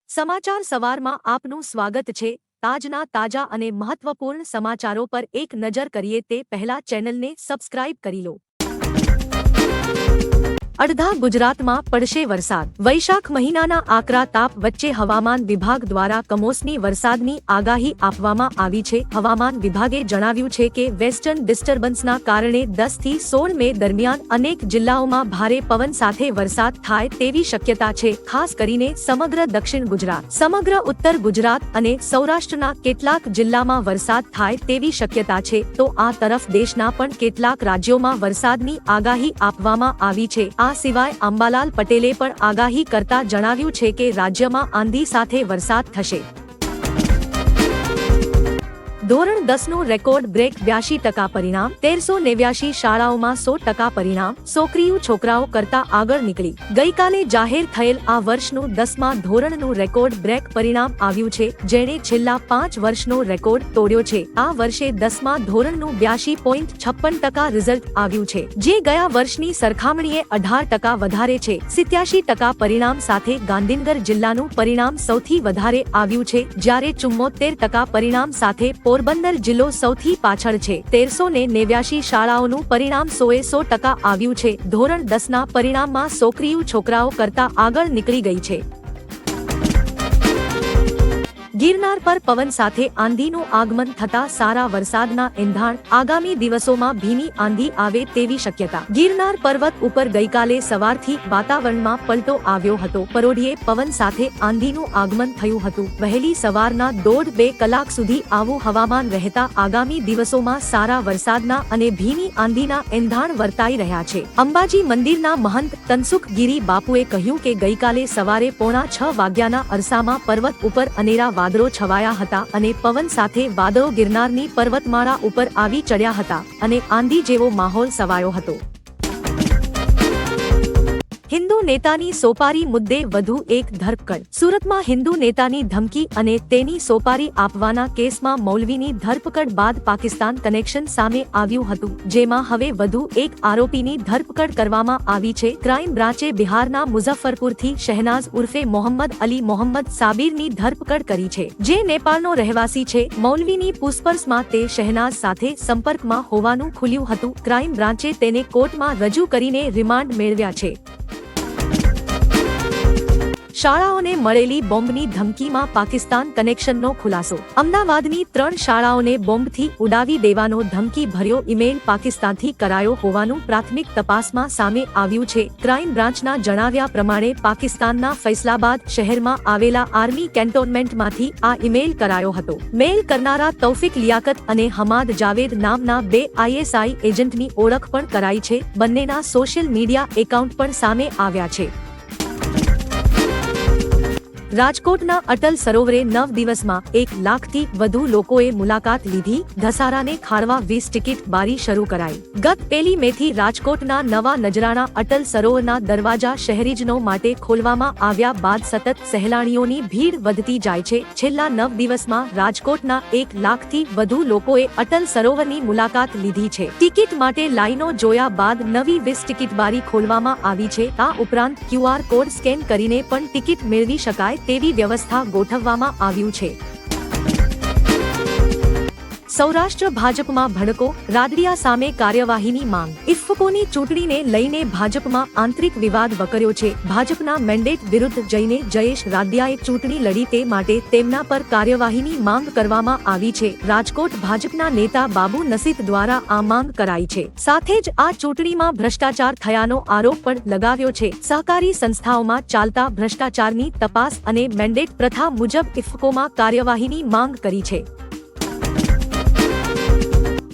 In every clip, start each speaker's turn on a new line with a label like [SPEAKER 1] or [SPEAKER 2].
[SPEAKER 1] સમાચાર સવારમાં આપનું સ્વાગત છે। તાજના તાજા અને મહત્વપૂર્ણ સમાચારો પર એક નજર કરીએ તે પહેલા ચેનલને સબસ્ક્રાઇબ કરી લો। અડધા ગુજરાતમાં પડશે વરસાદ। વૈશાખ મહિનાના આકરા તાપ વચ્ચે હવામાન વિભાગ દ્વારા કમોસમી વરસાદની આગાહી આપવામાં આવી છે। હવામાન વિભાગે જણાવ્યું છે કે વેસ્ટર્ન ડિસ્ટર્બન્સના કારણે 10 થી 16 મે દરમિયાન અનેક જિલ્લાઓમાં ભારે પવન સાથે વરસાદ થાય તેવી શક્યતા છે। ખાસ કરીને સમગ્ર દક્ષિણ ગુજરાત, સમગ્ર ઉત્તર ગુજરાત અને સૌરાષ્ટ્રના કેટલાક જિલ્લામાં વરસાદ થાય તેવી શક્યતા છે। તો આ તરફ દેશના પણ કેટલાક રાજ્યોમાં વરસાદની આગાહી આપવામાં આવી છે। આ સિવાય અંબાલાલ પટેલે પણ આગાહી કરતા જણાવ્યું છે કે રાજ્યમાં આંધી સાથે વરસાદ થશે। ધોરણ 10નું રેકોર્ડ બ્રેક 82% પરિણામ। 1389 શાળાઓમાં 100% પરિણામ। છોકરીઓ છોકરાઓ કરતા આગળ નીકળી। ગઈકાલે જાહેર થયેલ આ વર્ષનું 10મા ધોરણનું રેકોર્ડ બ્રેક પરિણામ આવ્યું છે, જેણે છેલ્લા 5 વર્ષનો રેકોર્ડ તોડ્યો છે। આ વર્ષે 10મા ધોરણનું 82.56% રિઝલ્ટ આવ્યું છે, જે ગયા વર્ષની સરખામણીએ 18% વધારે છે। 87% પરિણામ સાથે ગાંધીનગર જિલ્લાનું પરિણામ સૌથી વધારે આવ્યું છે, જ્યારે 74% પરિણામ સાથે પોરબંદર જિલ્લો સૌથી પાછળ છે। 1389 શાળાઓનું પરિણામ 100% આવ્યું છે। ધોરણ 10ના પરિણામમાં છોકરીઓ છોકરાઓ કરતા આગળ નીકળી ગઈ છે। ગિરનાર પર પવન સાથે આંધીનું આગમન થતા સારા વરસાદના એંધાણ। આગામી દિવસોમાં ભીની આંધી આવે તેવી શક્યતા। ગિરનાર પર્વત ઉપર ગઈકાલે સવારથી વાતાવરણમાં પલટો આવ્યો હતો। પરોઢિયે પવન સાથે આંધીનું આગમન થયું હતું। વહેલી સવારના 1.5-2 કલાક સુધી આવું હવામાન રહેતા આગામી દિવસોમાં સારા વરસાદના અને ભીની આંધીના એંધાણ વર્તાઈ રહ્યા છે। અંબાજી મંદિરના મહંત તનસુખ ગીરી બાપુએ કહ્યું કે ગઈકાલે સવારે 5:45 વાગ્યાના અરસામાં પર્વત ઉપર અનેરા વાદળો છવાયા હતા અને પવન સાથે વાદળો ગિરનારની પર્વતમાળા ઉપર આવી ચડ્યા હતા અને આંધી જેવો માહોલ છવાયો હતો। હિન્દુ નેતાની સોપારી મુદ્દે વધુ એક ધરપકડ। સુરતમાં હિન્દુ નેતાની ધમકી અને તેની સોપારી આપવાના કેસમાં મૌલવીની ધરપકડ બાદ પાકિસ્તાન કનેક્શન સામે આવ્યું હતું, જેમાં હવે વધુ એક આરોપીની ધરપકડ કરવામાં આવી છે। ક્રાઇમ બ્રાન્ચે બિહારના મુઝફ્ફરપુરથી શહેનાઝ ઉર્ફે મોહમ્મદ અલી મોહમ્મદ સાબિરની ધરપકડ કરી છે, જે નેપાળનો રહેવાસી છે। મૌલવીની પૂછપરછમાં તે શહેનાઝ સાથે સંપર્કમાં હોવાનું ખુલ્યું હતું। ક્રાઇમ બ્રાન્ચે તેને કોર્ટમાં રજૂ કરીને રિમાન્ડ મેળવ્યા છે। શાળાઓને મળેલી બોમ્બની ધમકીમાં પાકિસ્તાન કનેક્શનનો ખુલાસો। અમદાવાદની 3 શાળાઓને બોમ્બથી ઉડાવી દેવાનો ધમકી ભર્યો ઈમેલ પાકિસ્તાનથી કરાયો હોવાનું પ્રાથમિક તપાસમાં સામે આવ્યું છે। ક્રાઇમ બ્રાન્ચના જણાવ્યા પ્રમાણે પાકિસ્તાનના ફૈસલાબાદ શહેરમાં આવેલા આર્મી કેન્ટોનમેન્ટમાંથી આ ઈમેલ કરાયો હતો। મેલ કરનારા તૌફિક લિયાકત અને હમાદ જાવેદ નામના 2 ISI એજન્ટની ઓળખ પણ કરાઈ છે। બંનેના સોશિયલ મીડિયા એકાઉન્ટ પણ સામે આવ્યા છે। રાજકોટના અટલ સરોવરે 9 દિવસમાં 1 લાખથી વધુ લોકોએ મુલાકાત લીધી। ધસારાને ખાળવા 20 ટિકિટ બારી શરૂ કરાઈ। ગત 1 મેથી રાજકોટના નવા નજરાણા અટલ સરોવરના દરવાજા શહેરીજનો માટે ખોલવામાં આવ્યા બાદ સતત સહેલાણીઓની ભીડ વધતી જાય છે। છેલ્લા 9 દિવસમાં રાજકોટના 1 લાખથી વધુ લોકોએ અટલ સરોવરની મુલાકાત લીધી છે। ટિકિટ માટે લાઈનો જોયા બાદ નવી 20 ટિકિટ બારી ખોલવામાં આવી છે। આ ઉપરાંત QR કોડ સ્કેન કરીને પણ ટિકિટ મેળવી શકાય તેવી વ્યવસ્થા ગોઠવવામાં આવ્યું છે। સૌરાષ્ટ્ર ભાજપમાં ભડકો, રાદડિયા સામે કાર્યવાહીની માંગ। ઇફકોની ચૂંટણીને લઈને ભાજપમાં આંતરિક વિવાદ વકર્યો છે। ભાજપના મેન્ડેટ વિરુદ્ધ જઈને જયેશ રાદડિયાએ ચૂંટણી લડી તે માટે તેમના પર કાર્યવાહીની માંગ કરવામાં આવી છે। રાજકોટ ભાજપના નેતા બાબુ નસીદ દ્વારા આ માંગ કરાઈ છે। સાથે જ આ ચૂંટણીમાં ભ્રષ્ટાચાર થયાનો આરોપ પણ લગાવ્યો છે। સહકારી સંસ્થાઓમાં ચાલતા ભ્રષ્ટાચારની તપાસ અને મેન્ડેટ પ્રથા મુજબ ઇફકોમાં કાર્યવાહીની માંગ કરી છે।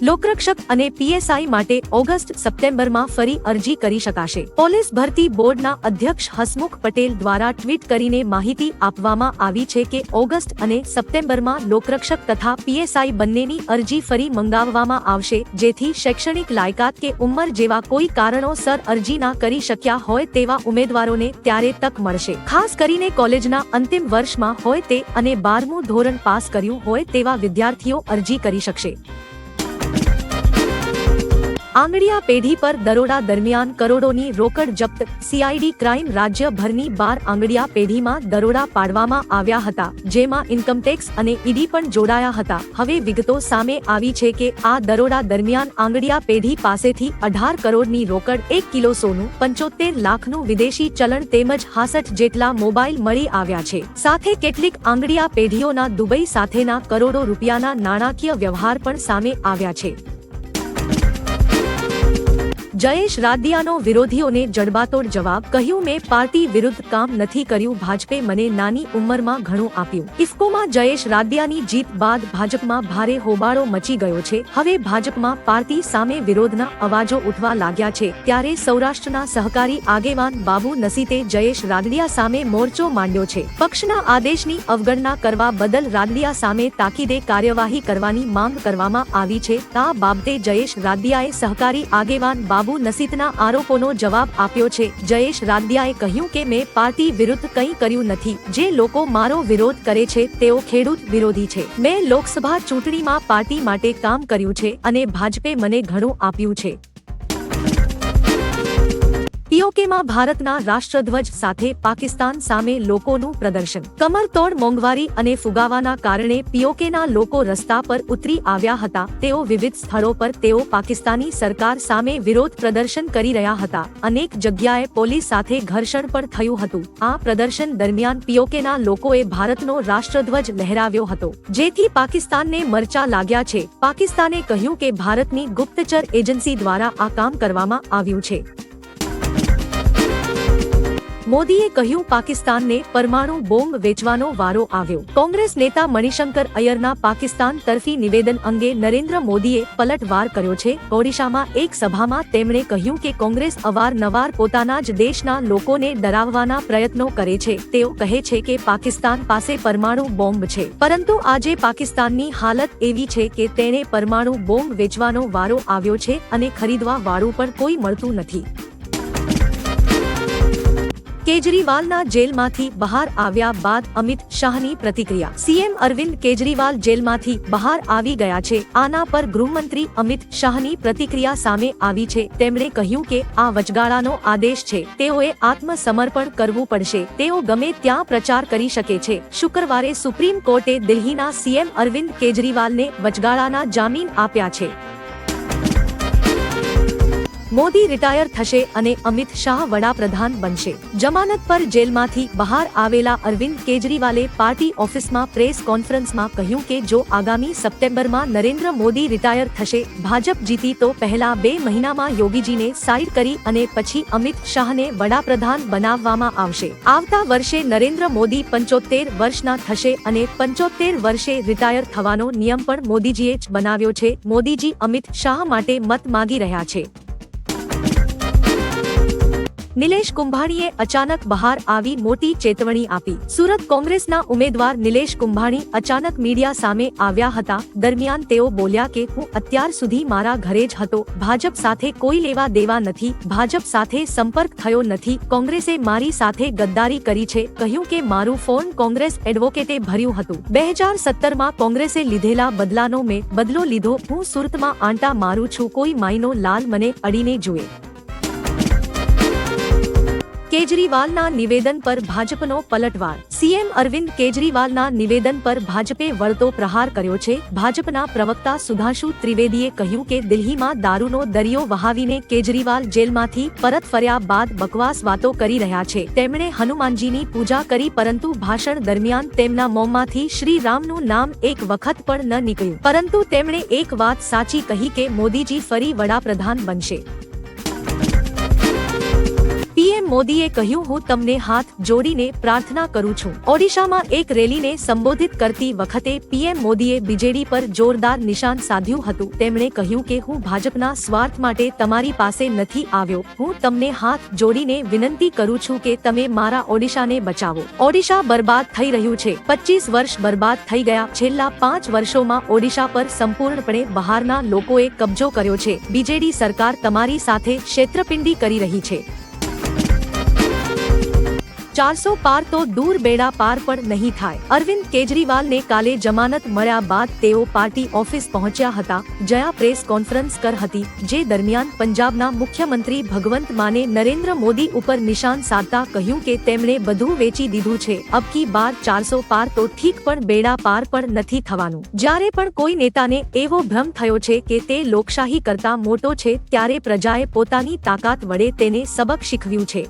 [SPEAKER 1] લોકરક્ષક અને PSI માટે ઓગસ્ટ-સપ્ટેમ્બરમાં ફરી અરજી કરી શકાશે। પોલીસ ભરતી બોર્ડના અધ્યક્ષ હસમુખ પટેલ દ્વારા ટ્વીટ કરીને માહિતી આપવામાં આવી છે કે ઓગસ્ટ અને સપ્ટેમ્બરમાં લોકરક્ષક તથા PSI બંનેની અરજી ફરી મંગાવવામાં આવશે, જેથી શૈક્ષણિક લાયકાત કે ઉંમર જેવા કોઈ કારણોસર અરજી ના કરી શક્યા હોય તેવા ઉમેદવારોને ત્યારે તક મળશે। ખાસ કરીને કોલેજના અંતિમ વર્ષમાં હોય તે અને 12મું ધોરણ પાસ કર્યું હોય તેવા વિદ્યાર્થીઓ અરજી કરી શકશે। આંગડિયા પેઢી પર દરોડા દરમિયાન કરોડોની રોકડ જપ્ત. CID ક્રાઇમ રાજ્યભરની 12 આંગડિયા પેઢીમાં દરોડા પાડવામાં આવ્યા હતા, જેમાં ઇન્કમટેક્સ અને ઈડી પણ જોડાયા હતા. હવે વિગતો સામે આવી છે કે આ દરોડા દરમિયાન આંગડિયા પેઢી પાસેથી 18 કરોડની રોકડ, 1 કિલો સોનું, 75 લાખનું વિદેશી ચલણ તેમજ 66 જેટલા મોબાઈલ મળી આવ્યા છે. સાથે કેટલીક આંગડિયા પેઢીઓના દુબઈ સાથેના કરોડો રૂપિયાના નાણાકીય વ્યવહાર પણ સામે આવ્યા છે. જયેશ રાદડિયાનો વિરોધીઓને જડબાતોડ જવાબ. કહ્યું, મેં પાર્ટી વિરુદ્ધ કામ નથી કર્યું, ભાજપે મને નાની ઉંમરમાં ઘણું આપ્યું. ઇફકોમાં જયેશ રાદડિયાની જીત બાદ ભાજપમાં ભારે હોબાળો મચી ગયો છે. હવે ભાજપમાં પાર્ટી સામે વિરોધના અવાજો ઉઠવા લાગ્યા છે. ત્યારે સૌરાષ્ટ્રના સહકારી આગેવાન બાબુ નસીતે જયેશ રાદડિયા સામે મોરચો માંડ્યો છે. પક્ષના આદેશની અવગણના કરવા બદલ રાદડિયા સામે તાકીદે કાર્યવાહી કરવાની માંગ કરવામાં આવી છે. આ બાબતે જયેશ રાદડિયાએ સહકારી આગેવાન બાબુ નસીતના આરોપોનો જવાબ આપ્યો છે. જયેશ રાદડિયાએ કહ્યું કે મેં પાર્ટી વિરુદ્ધ કંઈ કર્યું નથી. જે લોકો મારો વિરોધ કરે છે તેઓ ખેડૂત વિરોધી છે. મેં લોકસભા ચૂંટણીમાં પાર્ટી માટે કામ કર્યું છે અને ભાજપે મને ઘણું આપ્યું છે. પીઓકેમાં ભારતના રાષ્ટ્રધ્વજ સાથે પાકિસ્તાન સામે લોકોનું પ્રદર્શન. કમરતોડ મોંઘવારી અને ફુગાવાના કારણે પીઓકેના લોકો રસ્તા પર ઉતરી આવ્યા હતા. તેઓ વિવિધ સ્થળો પર તેઓ પાકિસ્તાની સરકાર સામે વિરોધ પ્રદર્શન કરી રહ્યા હતા. અનેક જગ્યાએ પોલીસ સાથે ઘર્ષણ પણ થયું હતું. આ પ્રદર્શન દરમિયાન પીઓકેના લોકોએ ભારતનો રાષ્ટ્રધ્વજ લહેરાવ્યો હતો, જેથી પાકિસ્તાનને મરચા લાગ્યા છે. પાકિસ્તાને કહ્યું કે ભારતની ગુપ્તચર એજન્સી દ્વારા આ કામ કરવામાં આવ્યું છે. મોદીએ કહ્યું, પાકિસ્તાનને પરમાણુ બોમ્બ વેચવાનો વારો આવ્યો. કોંગ્રેસ નેતા મણિશંકર અય્યરના પાકિસ્તાન તરફી નિવેદન અંગે નરેન્દ્ર મોદીએ પલટવાર કર્યો છે. ઓડિશામાં એક સભામાં તેમણે કહ્યું કે કોંગ્રેસ અવારનવાર પોતાના જ દેશના લોકોને ડરાવવાના પ્રયત્નો કરે છે. તેઓ કહે છે કે પાકિસ્તાન પાસે પરમાણુ બોમ્બ છે, પરંતુ આજે પાકિસ્તાનની હાલત એવી છે કે તેને પરમાણુ બોમ્બ વેચવાનો વારો આવ્યો છે અને ખરીદવા વાળું પણ કોઈ મળતું નથી. કેજરીવાલના જેલમાંથી બહાર આવ્યા બાદ અમિત શાહની પ્રતિક્રિયા. સીએમ અરવિંદ કેજરીવાલ જેલમાંથી બહાર આવી ગયા છે. આના પર ગૃહમંત્રી અમિત શાહની પ્રતિક્રિયા સામે આવી છે. તેમણે કહ્યું કે આ વચગાળાનો આદેશ છે. તેઓએ આત્મસમર્પણ કરવું પડશે. તેઓ ગમે ત્યાં પ્રચાર કરી શકે છે. શુક્રવારે સુપ્રીમ કોર્ટે દિલ્હીના સીએમ અરવિંદ કેજરીવાલને વચગાળાના જામીન આપ્યા છે. મોદી રિટાયર થશે અને અમિત શાહ વડાપ્રધાન બનશે. જમાનત પર જેલમાંથી બહાર આવેલા અરવિંદ કેજરીવાલે પાર્ટી ઓફિસમાં પ્રેસ કોન્ફરન્સમાં કહ્યું કે જો આગામી સપ્ટેમ્બરમાં નરેન્દ્ર મોદી રિટાયર થશે, ભાજપ જીતી તો પહેલા 2 મહિનામાં યોગીજીને સાઈડ કરી અને પછી અમિત શાહને વડાપ્રધાન બનાવવામાં આવશે. આવતા વર્ષે નરેન્દ્ર મોદી 75 વર્ષના થશે અને 75 વર્ષે રિટાયર થવાનો નિયમ પણ મોદીજીએ જ બનાવ્યો છે. મોદીજી અમિત શાહ માટે મત માગી રહ્યા છે. નિલેશ કુંભાણીએ અચાનક બહાર આવી મોટી ચેતવણી આપી. સુરત કોંગ્રેસના ઉમેદવાર નિલેશ કુંભાણી અચાનક મીડિયા સામે આવ્યા હતા. દરમિયાન તેઓ બોલ્યા કે હું અત્યાર સુધી મારા ઘરે જ હતો. ભાજપ સાથે કોઈ લેવા દેવા નથી. ભાજપ સાથે સંપર્ક થયો નથી. કોંગ્રેસે મારી સાથે ગદ્દારી કરી છે. કહ્યું કે મારું ફોન કોંગ્રેસ એડવોકેટે ભર્યું હતું. 2017માં કોંગ્રેસે લીધેલા બદલાનો મેં બદલો લીધો. હું સુરતમાં આંટા મારું છું. કોઈ માયનો લાલ મને અડીને જુએ. કેજરીવાલના નિવેદન પર ભાજપનો પલટવાર. સીએમ અરવિંદ કેજરીવાલના નિવેદન પર ભાજપે વળતો પ્રહાર કર્યો છે. ભાજપના પ્રવક્તા સુધાંશુ ત્રિવેદીએ કહ્યું કે દિલ્હીમાં દારૂનો દરિયો વહાવીને કેજરીવાલ જેલમાંથી પરત ફર્યા બાદ બકવાસ વાતો કરી રહ્યા છે. તેમણે હનુમાનજીની પૂજા કરી, પરંતુ ભાષણ દરમિયાન તેમના મોંમાંથી શ્રી રામનું નામ એક વખત પણ ન નીકળ્યું. પરંતુ તેમણે એક વાત સાચી કહી કે મોદીજી ફરી વડાપ્રધાન બનશે. પીએમ મોદીએ કહ્યું, હું તમને હાથ જોડીને પ્રાર્થના કરું છું. ઓડિશામાં એક રેલીને સંબોધિત કરતી વખતે પીએમ મોદીએ બીજેડી પર જોરદાર નિશાન સાધ્યું હતું. તેમણે કહ્યું કે હું ભાજપના સ્વાર્થ માટે તમારી પાસે નથી આવ્યો. હું તમને હાથ જોડીને વિનંતી કરું છું કે તમે મારા ઓડિશાને બચાવો. ઓડિશા બરબાદ થઈ રહ્યું છે. 25 વર્ષ બરબાદ થઈ ગયા. છેલ્લા 5 વર્ષોમાં ઓડિશા પર સંપૂર્ણપણે બહારના લોકોએ કબજો કર્યો છે. બીજેડી સરકાર તમારી સાથે છેતરપિંડી કરી રહી છે. 400 પાર તો દૂર બેડા પાર પણ નહીં થાય. અરવિંદ કેજરીવાલને કાલે જમાનત મળ્યા બાદ તેઓ પાર્ટી ઓફિસ પહોંચ્યા હતા, જ્યાં પ્રેસ કોન્ફરન્સ કર હતી, જે દરમિયાન પંજાબના મુખ્યમંત્રી ભગવંત માને નરેન્દ્ર મોદી ઉપર નિશાન સાધતા કહ્યું કે તેમણે બધું વેચી દીધું છે. અબકી બાર 400 પાર તો ઠીક, પણ બેડા પાર પણ નથી થવાનું. જ્યારે પણ કોઈ નેતાને એવો ભ્રમ થયો છે કે તે લોકશાહી કરતા મોટો છે, ત્યારે પ્રજાએ પોતાની તાકાત વડે તેને સબક શીખવ્યું છે.